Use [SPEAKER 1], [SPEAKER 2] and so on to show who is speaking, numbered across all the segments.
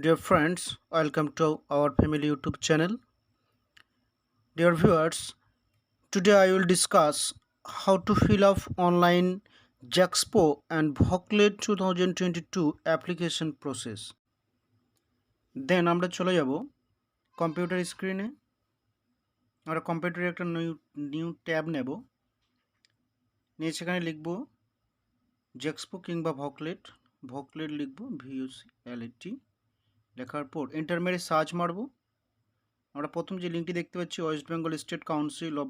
[SPEAKER 1] Dear friends, welcome to our family YouTube channel. Dear viewers, today I will discuss how to fill up online JEXPO and VOCLET 2022 application process. Then আমরা চলে যাব computer স্ক্রিনে। আমরা কম্পিউটারে একটা new tab নেব, নিয়ে সেখানে লিখব JEXPO কিংবা ভকলেট লিখব VOCLET, লেখার পর এন্টার মেরে সার্চ মারব। আমরা প্রথম যে লিঙ্কটি দেখতে পাচ্ছি West Bengal state council of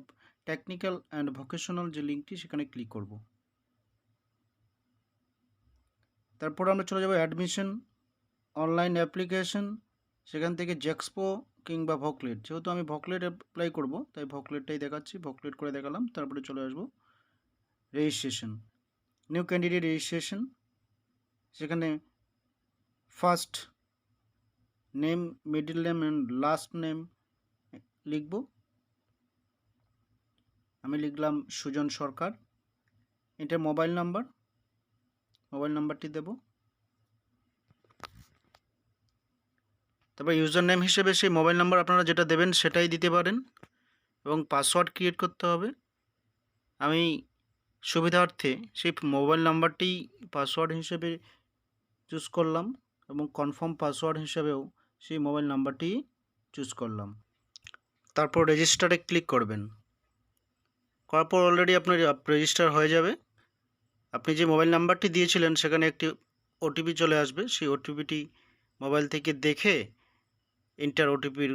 [SPEAKER 1] technical and vocational, যে লিঙ্কটি সেখানে ক্লিক করব। তারপর আমরা চলে যাব অ্যাডমিশন অনলাইন অ্যাপ্লিকেশন, সেখান থেকে জেক্সপো কিংবা ভকলেট, যেহেতু আমি ভকলেট অ্যাপ্লাই করব তাই ভকলেটটাই দেখাচ্ছি, ভকলেট করে দেখালাম। তারপরে চলে আসব রেজিস্ট্রেশন, নিউ ক্যান্ডিডেট রেজিস্ট্রেশন, সেখানে first name, middle name and last name লিখব। আমি লিখলাম সুজন সরকার। এটা মোবাইল নাম্বারটি দেব। তারপর ইউজার নেম হিসেবে সেই মোবাইল নাম্বার আপনারা যেটা দেবেন সেটাই দিতে পারেন, এবং পাসওয়ার্ড ক্রিয়েট করতে হবে। আমি সুবিধার্থে সেই মোবাইল নাম্বারটি পাসওয়ার্ড হিসেবে চুজ করলাম, এবং কনফার্ম পাসওয়ার্ড হিসেবেও সেই মোবাইল নাম্বারটি চুজ করলাম। তারপর রেজিস্টারে ক্লিক করবেন। করার পর অলরেডি আপনার রেজিস্টার হয়ে যাবে। আপনি যে মোবাইল নাম্বারটি দিয়েছিলেন সেখানে একটি ওটিপি চলে আসবে, সেই ওটিপিটি মোবাইল থেকে দেখে এন্টার ওটিপির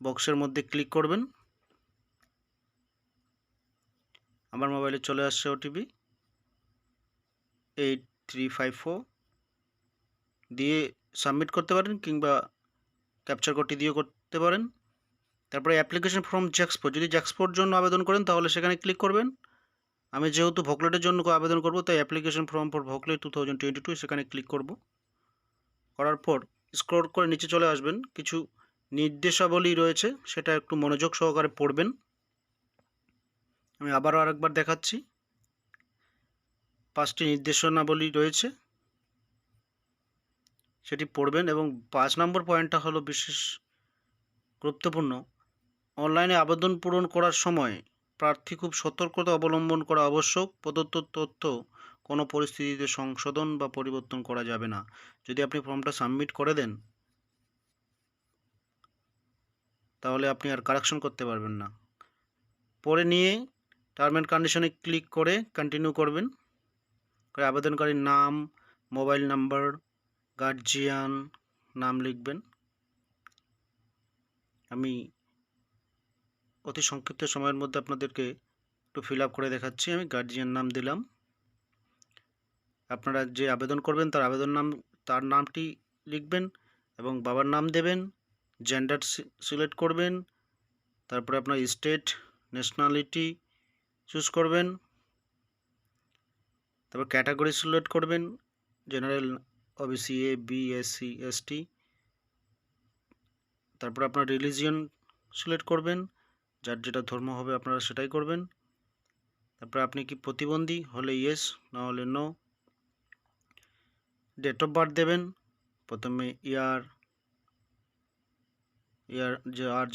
[SPEAKER 1] বক্সের মধ্যে ক্লিক করবেন। আমার মোবাইলে চলে আসছে ওটিপি 8354, দিয়ে সাবমিট করতে পারেন কিংবা ক্যাপচার কোডটি দিয়েও করতে পারেন। তারপরে অ্যাপ্লিকেশন ফর্ম জেক্সপো, যদি জেক্সপোর জন্য আবেদন করেন তাহলে সেখানে ক্লিক করবেন। আমি যেহেতু ভকলেটের জন্য আবেদন করব তাই অ্যাপ্লিকেশন ফর্ম ফর ভকলেট 2022 সেখানে ক্লিক করব। করার পর স্ক্রল করে নিচে চলে আসবেন, কিছু নির্দেশাবলী রয়েছে সেটা একটু মনোযোগ সহকারে পড়বেন। আমি আবারও আরেকবার দেখাচ্ছি, 5টি নির্দেশনাবলী রয়েছে, সেটি পড়বেন। এবং 5 নম্বর পয়েন্টটা হলো বিশেষ গুরুত্বপূর্ণ। অনলাইনে আবেদন পূরণ করার সময় প্রার্থী খুব সতর্কতা অবলম্বন করা আবশ্যক। প্রদত্ত তথ্য কোনো পরিস্থিতিতে সংশোধন বা পরিবর্তন করা যাবে না। যদি আপনি ফর্মটা সাবমিট করে দেন তাহলে আপনি আর কারেকশন করতে পারবেন না। পরে নিয়ে টার্ম অ্যান্ড কন্ডিশনে ক্লিক করে কন্টিনিউ করবেন। করে আবেদনকারীর নাম, মোবাইল নাম্বার, গার্জিয়ান নাম লিখবেন। আমি অতি সংক্ষিপ্ত সময়ের মধ্যে আপনাদেরকে একটু ফিল আপ করে দেখাচ্ছি। আমি গার্জিয়ান নাম দিলাম। আপনারা যে আবেদন করবেন তার নামটি লিখবেন এবং বাবার নাম দেবেন। জেন্ডার সিলেক্ট করবেন, তারপরে আপনার স্টেট, ন্যাশনালিটি চুজ করবেন, তারপর ক্যাটাগরি সিলেক্ট করবেন, জেনারেল, ওবিসি, এ, বি, এসসি, এসটি। তারপর আপনার রিলিজিয়ন সিলেক্ট করবেন, যার যেটা ধর্ম হবে আপনারা সেটাই করবেন। তারপর আপনি কি প্রতিবন্ধী, হলে ইয়েস, না হলে নো। ডেট অফ বার্থ দেবেন, প্রথমে ইয়ার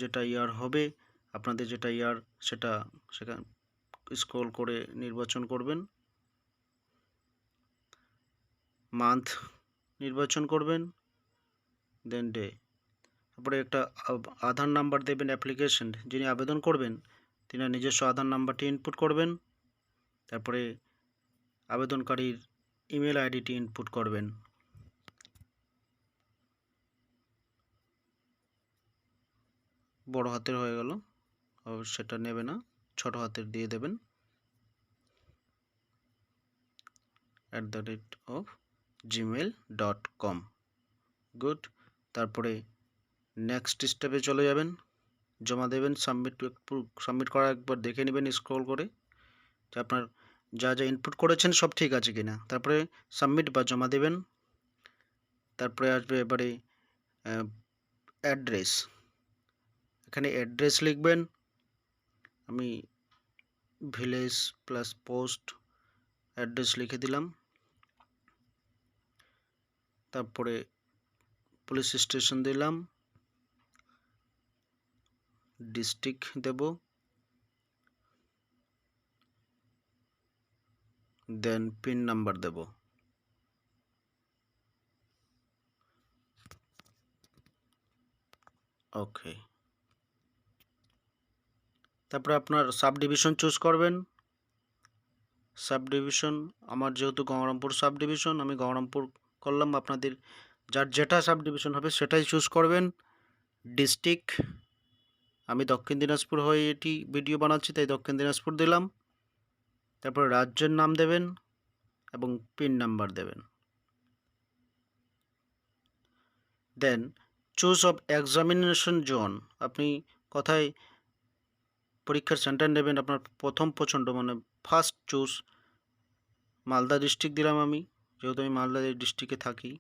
[SPEAKER 1] যেটা ইয়ার হবে, আপনাদের যেটা ইয়ার সেটা সেখানে স্ক্রল করে নির্বাচন করবেন। মান্থ নির্বাচন করবেন, দেন ডে। তারপরে একটা আধার নাম্বার দেবেন। অ্যাপ্লিকেশন যিনি আবেদন করবেন তিনি নিজস্ব আধার নাম্বারটি ইনপুট করবেন। তারপরে আবেদনকারীর ইমেল আইডিটি ইনপুট করবেন। বড় হাতের হয়ে গেল, সেটা নেবে না, ছোট হাতের দিয়ে দেবেন @gmail.com। গুড। তারপরে নেক্সট স্টেপে চলে যাবেন, জমা দেবেন। সাবমিট করা একবার দেখে নেবেন স্ক্রল করে যে আপনার যা যা ইনপুট করেছেন সব ঠিক আছে কিনা। তারপরে সাবমিট বা জমা দেবেন। তারপরে আসবে এবারে অ্যাড্রেস, এখানে অ্যাড্রেস লিখবেন। আমি ভিলেজ প্লাস পোস্ট অ্যাড্রেস লিখে দিলাম। তারপরে পুলিশ স্টেশন দিলাম, ডিস্ট্রিক্ট দেব, দেন পিন নাম্বার দেব। ওকে, তারপরে আপনার সাব ডিভিশন চুজ করবেন। সাব ডিভিশন আমার যেহেতু গঙ্গারামপুর সাব ডিভিশন, আমি গঙ্গারামপুর করলাম। আপনাদের যার যেটা সাব ডিভিশন হবে সেটাই চুজ করবেন। ডিস্ট্রিক্ট, আমি দক্ষিণ দিনাজপুর হয়ে এটি ভিডিও বানাচ্ছি তাই দক্ষিণ দিনাজপুর দিলাম। তারপরে রাজ্যের নাম দেবেন এবং পিন নাম্বার দেবেন। Then choose of examination zone, আপনি কোথায় পরীক্ষার সেন্টার নেবেন আপনার প্রথম পছন্দ, মানে ফার্স্ট চুজ। মালদা ডিস্ট্রিক্ট দিলাম আমি, যেহেতু আমি মালদা ডিস্ট্রিক্টে থাকি।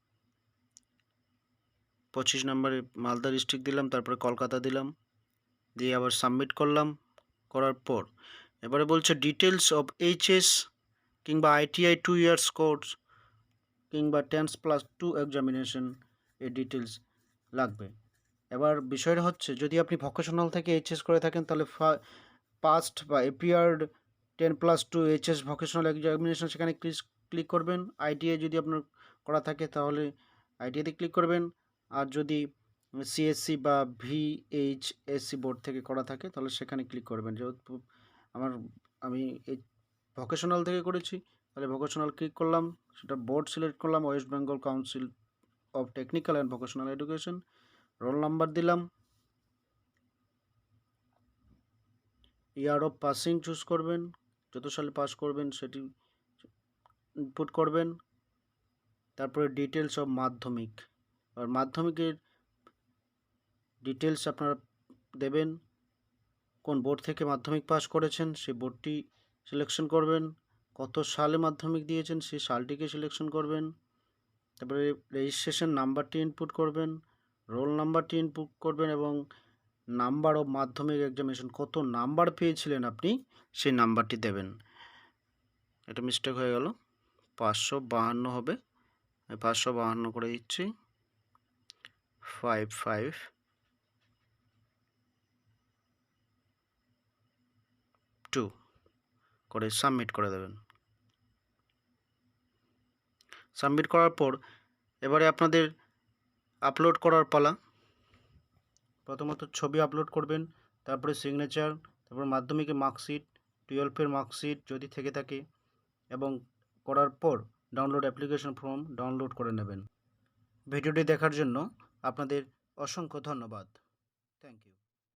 [SPEAKER 1] 25 নম্বরে মালদা ডিস্ট্রিক্ট দিলাম, তারপরে কলকাতা দিলাম, দিয়ে আবার সাবমিট করলাম। করার পর এবারে বলছে ডিটেলস অফ এইচএস কিংবা আইটিআই 2 ইয়ার্স কোর্স কিংবা 10+2 এক্সামিনেশন এই ডিটেলস লাগবে। এবার বিষয়টা হচ্ছে, যদি আপনি ভোকেশনাল থেকে এইচএস করে থাকেন তাহলে পাস্ট বা এপিয়ার্ড 10+2 এইচএস ভোকেশনাল এক্সামিনেশন সেখানে ক্লিক করবেন। আইটিআই যদি আপনার করা থাকে তাহলে আইটিআইতে ক্লিক করবেন। আর যদি সিএসসি বা ভিএইচএসসি বোর্ড থেকে করা থাকে তাহলে সেখানে ক্লিক করবেন। যেহেতু আমি এই ভোকেশনাল থেকে করেছি তাহলে ভোকেশনাল ক্লিক করলাম, সেটা বোর্ড সিলেক্ট করলাম, West Bengal council of technical and vocational education. Roll number দিলাম, ইয়ার অফ পাসিং চুজ করবেন, যত সালে পাস করবেন সেটি ইনপুট করবেন। তারপরে ডিটেলস অফ মাধ্যমিক, আর মাধ্যমিকের ডিটেলস আপনারা দেবেন, কোন বোর্ড থেকে মাধ্যমিক পাস করেছেন সেই বোর্ডটি সিলেকশন করবেন, কত সালে মাধ্যমিক দিয়েছেন সেই সালটিকে সিলেকশন করবেন। তারপরে রেজিস্ট্রেশন নাম্বারটি ইনপুট করবেন, রোল নাম্বারটি ইনপুট করবেন এবং নাম্বার অফ মাধ্যমিক এক্সামিনেশন, কত নাম্বার পেয়েছিলেন আপনি সেই নাম্বারটি দেবেন। এটা মিস্টেক হয়ে গেল, 552 হবে, 552 করে দিচ্ছি, 552 করে সাবমিট করে দেবেন। সাবমিট করার পর এবারে আপনাদের আপলোড করার পালা। প্রথমত ছবি আপলোড করবেন, তারপরে সিগনেচার, তারপর মাধ্যমিকের মার্কশিট, 12-এর মার্কশিট যদি থেকে থাকে, এবং করার পর ডাউনলোড অ্যাপ্লিকেশন ফর্ম ডাউনলোড করে নেবেন। ভিডিওটি দেখার জন্য আপনাদের অসংখ্য ধন্যবাদ। Thank you.